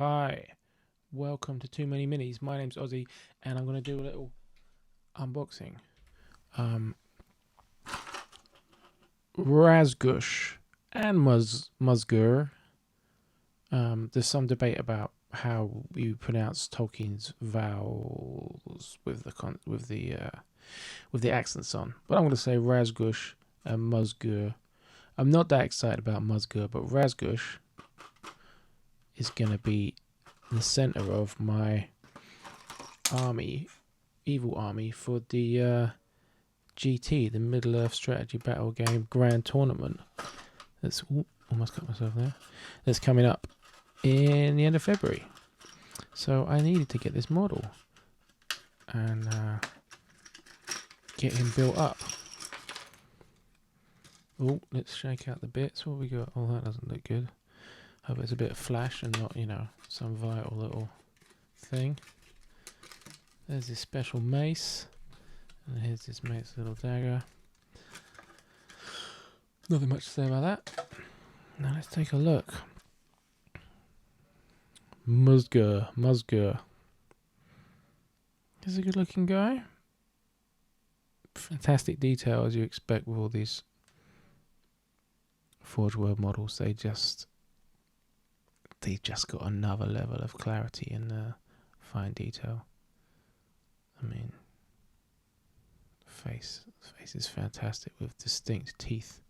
Hi, welcome to Too Many Minis. My name's Ozzy, and I'm going to do a little unboxing. Razgûsh and Muzgúr. There's some debate about how you pronounce Tolkien's vowels with the accents on, but I'm going to say Razgûsh and Muzgúr. I'm not that excited about Muzgúr, but Razgûsh is going to be the center of my army, evil army, for the GT, the Middle Earth Strategy Battle Game Grand Tournament. That's almost cut myself there. That's coming up in the end of February. So I needed to get this model and get him built up. Oh, let's shake out the bits. What we got? Oh, that doesn't look good. Hope it's a bit of flash and not, some vital little thing. There's this special mace. And here's this mate's little dagger. Nothing much to say about that. Now let's take a look. Muzgúr. He's a good looking guy. Fantastic detail as you expect with all these Forge World models. They just got another level of clarity and fine detail. I mean, the face is fantastic with distinct teeth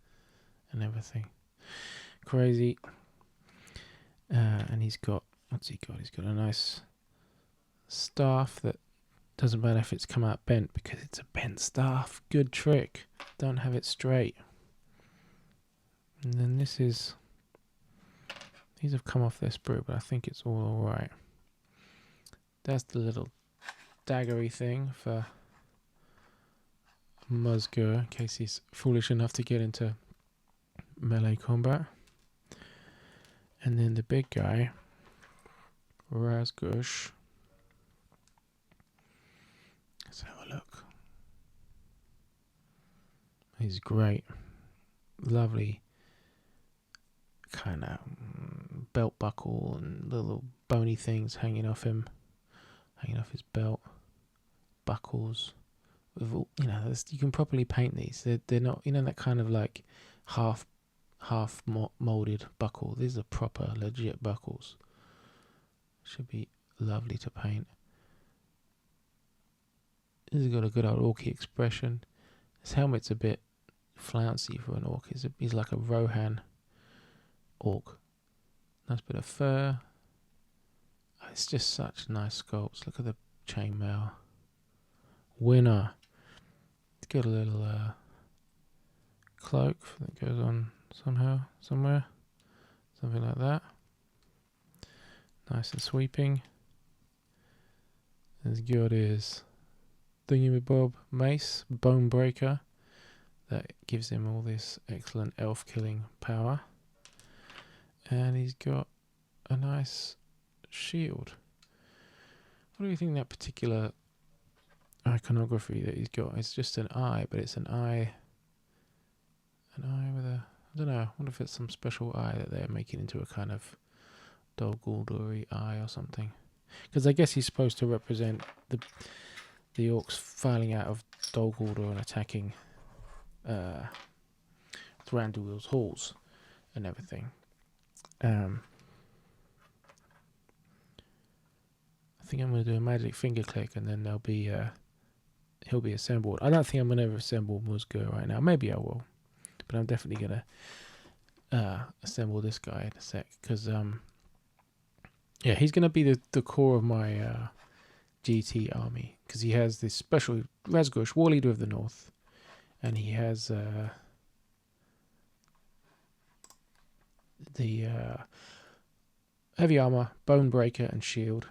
and everything. Crazy. And he's got, what's he got? He's got a nice staff that doesn't matter if it's come out bent because it's a bent staff. Good trick. Don't have it straight. And then these have come off their sprue, but I think it's all alright. That's the little daggery thing for Muzgúr, in case he's foolish enough to get into melee combat. And then the big guy, Razgûsh. Let's have a look. He's great. Lovely kind of belt buckle and little bony things hanging off his belt. Buckles with all, you can properly paint these. They're not, that kind of like half molded buckle. These are proper legit buckles. Should be lovely to paint. This has got a good old orky expression. His helmet's a bit flouncy for an orc. He's like a Rohan orc. Nice bit of fur. It's just such nice sculpts. Look at the chainmail. Winner. It's got a little cloak that goes on somewhere. Something like that. Nice and sweeping. As good as Thingamabob mace, bone breaker. That gives him all this excellent elf killing power. And he's got a nice shield. What do you think that particular iconography that he's got? It's just an eye, but it's an eye with a, I don't know, I wonder if it's some special eye that they're making into a kind of Dol Guldur-y eye or something. Because I guess he's supposed to represent the orcs filing out of Dol Guldur and attacking Thranduil's halls and everything. I think I'm going to do a magic finger click and then he'll be assembled. I don't think I'm going to ever assemble Muzgúr right now. Maybe I will, but I'm definitely going to assemble this guy in a sec because he's going to be the core of my GT army because he has this special Razgûsh, War Leader of the North, and he has the heavy armor, bone breaker, and shield.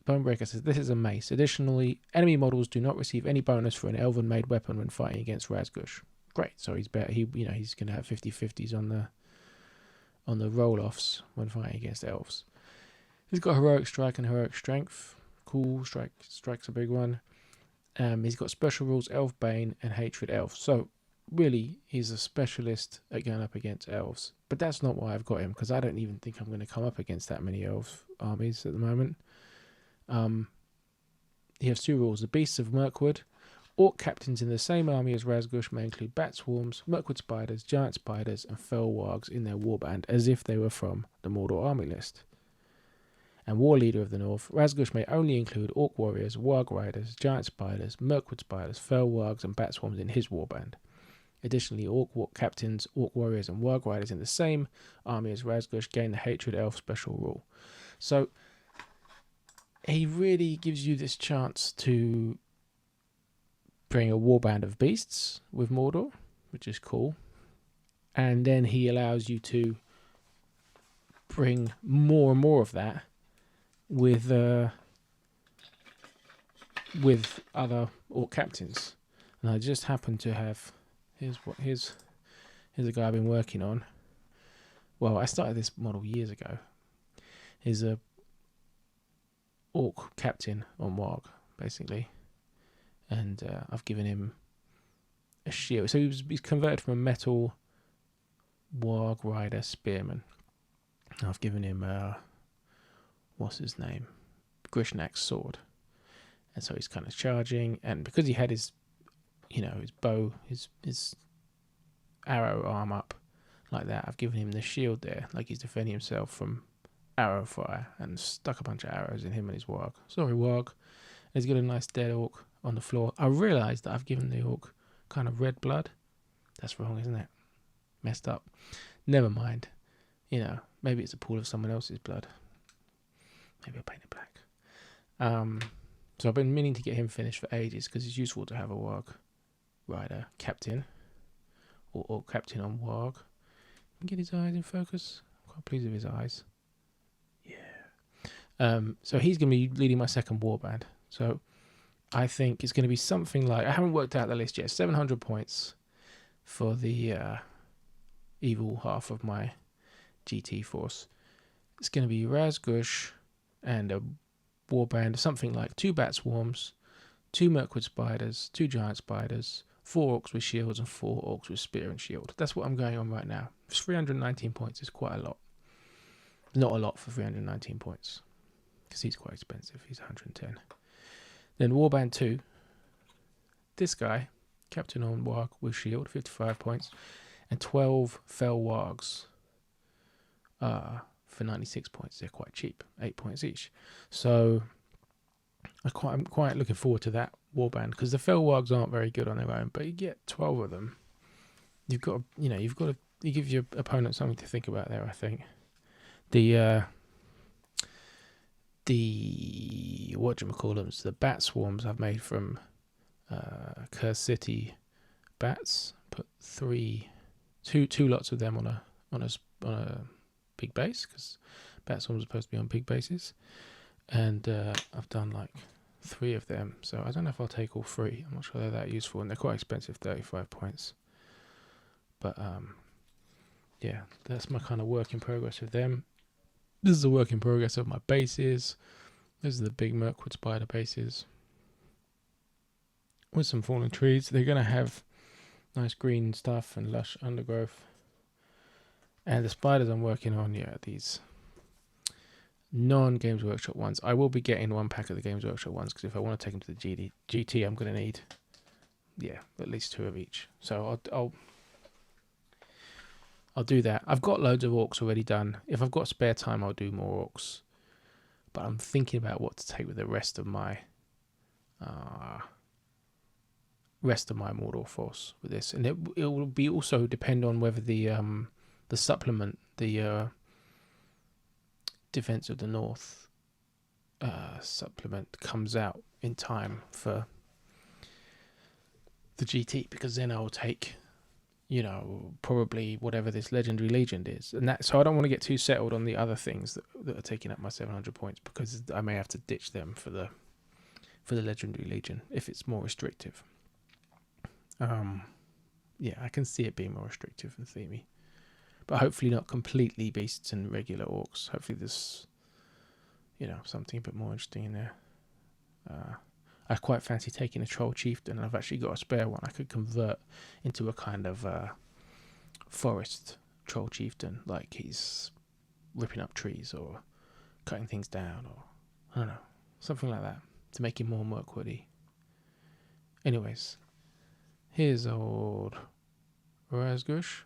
Bone breaker says this is a mace. Additionally, enemy models do not receive any bonus for an elven made weapon when fighting against Razgûsh. Great, so he's better. He's going to have 50-50s on the roll-offs when fighting against elves. He's got heroic strike and heroic strength. Cool, strike's a big one. He's got special rules, elf bane and hatred elf. So really, he's a specialist at going up against elves. But that's not why I've got him, because I don't even think I'm going to come up against that many elf armies at the moment. He has 2 rules. The Beasts of Mirkwood. Orc captains in the same army as Razgûsh may include bat swarms, Mirkwood spiders, giant spiders, and fell wargs in their warband, as if they were from the Mordor army list. And War Leader of the North, Razgûsh may only include orc warriors, warg riders, giant spiders, Mirkwood spiders, fell wargs, and bat swarms in his warband. Additionally, orc captains, orc warriors, and warg riders in the same army as Razgûsh gain the Hatred Elf special rule. So he really gives you this chance to bring a warband of beasts with Mordor, which is cool. And then he allows you to bring more and more of that with other orc captains. And I just happen to have here's a guy I've been working on. Well, I started this model years ago. He's a orc captain on warg, basically. And I've given him a shield. So he's converted from a metal warg rider spearman. I've given him what's his name? Grishnak's sword. And so he's kind of charging, and because he had his his bow, his arrow arm up like that, I've given him the shield there, like he's defending himself from arrow fire, and stuck a bunch of arrows in him and his warg. Sorry, warg. And he's got a nice dead orc on the floor. I realised that I've given the orc kind of red blood. That's wrong, isn't it? Messed up. Never mind. Maybe it's a pool of someone else's blood. Maybe I'll paint it black. So I've been meaning to get him finished for ages, because it's useful to have a warg rider captain, or orc captain on warg. Get his eyes in focus. I'm quite pleased with his eyes. Yeah. So he's going to be leading my second warband. So I think it's going to be something like, I haven't worked out the list yet, 700 points for the evil half of my GT force. It's going to be Razgûsh and a warband, something like 2 bat swarms, 2 Mirkwood spiders, 2 giant spiders, 4 orcs with shields, and 4 orcs with spear and shield. That's what I'm going on right now. 319 points is quite a lot. Not a lot for 319 points, because he's quite expensive. He's 110. Then warband 2. This guy, captain on warg with shield, 55 points, and 12 fell wargs for 96 points. They're quite cheap, 8 points each. So I'm quite looking forward to that warband, because the fell wargs aren't very good on their own, but you get 12 of them. You've got to you give your opponent something to think about there. I think the whatchamacallums, the bat swarms I've made from Curse City bats. Put two lots of them on a big base, because bat swarms are supposed to be on big bases, and I've done like 3 of them. So I don't know if I'll take all 3. I'm not sure they're that useful, and they're quite expensive, 35 points. But yeah, that's my kind of work in progress with them. This is a work in progress of my bases. This is the big Mirkwood spider bases with some fallen trees. They're going to have nice green stuff and lush undergrowth. And the spiders I'm working on, these non-Games Workshop ones. I will be getting 1 pack of the Games Workshop ones, because if I want to take them to the GT, I'm going to need, at least 2 of each. So I'll do that. I've got loads of orcs already done. If I've got spare time, I'll do more orcs. But I'm thinking about what to take with the rest of my Mordor force with this, and it will be also depend on whether the supplement, the Defense of the North supplement comes out in time for the GT, because then I'll take probably whatever this Legendary Legion is, and that. So I don't want to get too settled on the other things that are taking up my 700 points, because I may have to ditch them for the Legendary Legion if it's more restrictive. I can see it being more restrictive and themey, but hopefully not completely beasts and regular orcs. Hopefully there's something a bit more interesting in there. I quite fancy taking a troll chieftain, and I've actually got a spare one I could convert into a kind of forest troll chieftain, like he's ripping up trees or cutting things down, or I don't know, something like that to make him more Mirkwoody. Anyways, here's old Razgûsh,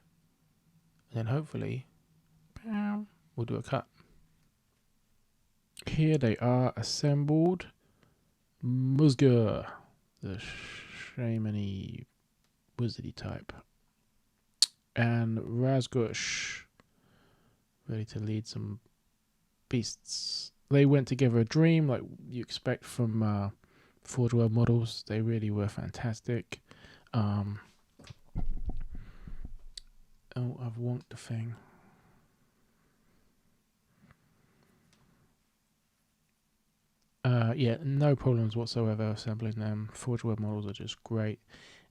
and then hopefully we'll do a cut. Here they are assembled. Muzgúr, the shamany wizardy type, and Razgûsh, ready to lead some beasts. They went together a dream, like you expect from Forge World models. They really were fantastic. Oh, I've wonked the thing. Yeah, no problems whatsoever assembling them. Forge World models are just great,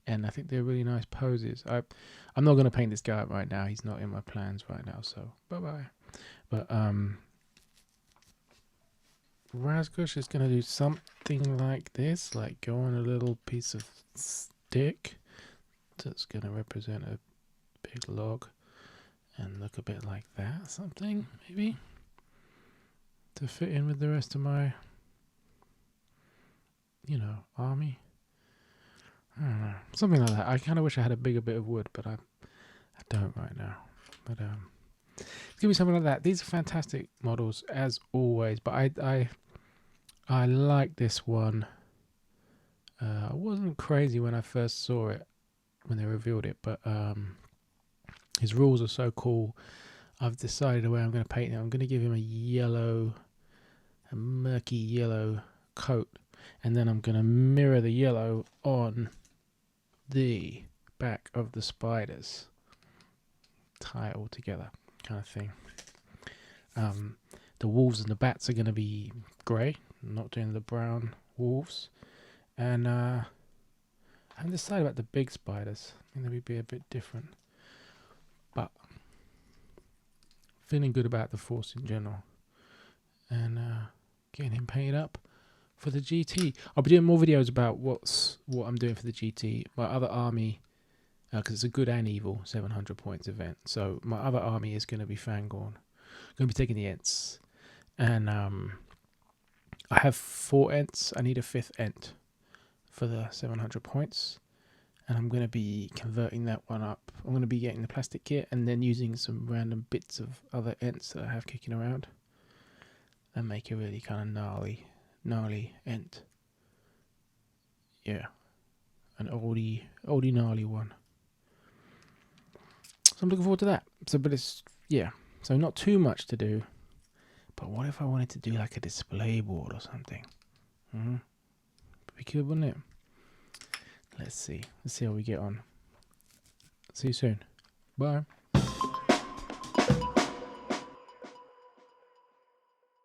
and I think they're really nice poses. I'm not going to paint this guy up right now. He's not in my plans right now, so bye-bye. But Razgûsh is going to do something like this, like go on a little piece of stick that's going to represent a big log and look a bit like that, something maybe to fit in with the rest of my, army. I don't know, something like that. I kind of wish I had a bigger bit of wood, but I don't right now. But it's gonna be something like that. These are fantastic models as always, but I like this one. I wasn't crazy when I first saw it, when they revealed it, but his rules are so cool. I've decided the way I'm going to paint him. I'm going to give him a murky yellow coat, and then I'm going to mirror the yellow on the back of the spiders. Tie it all together, kind of thing. The wolves and the bats are going to be grey. I'm not doing the brown wolves. And I haven't decided about the big spiders. I think they would be a bit different. But feeling good about the force in general. And getting him painted up for the GT. I'll be doing more videos about what I'm doing for the GT. My other army, because it's a good and evil 700 points event. So my other army is going to be Fangorn. Going to be taking the Ents. And I have 4 Ents. I need a 5th Ent for the 700 points. And I'm going to be converting that one up. I'm going to be getting the plastic kit and then using some random bits of other Ents that I have kicking around. And make a really kind of gnarly Ent. Yeah. An oldie gnarly one. So I'm looking forward to that. So not too much to do. But what if I wanted to do like a display board or something? Be good, wouldn't it? Let's see how we get on. See you soon. Bye.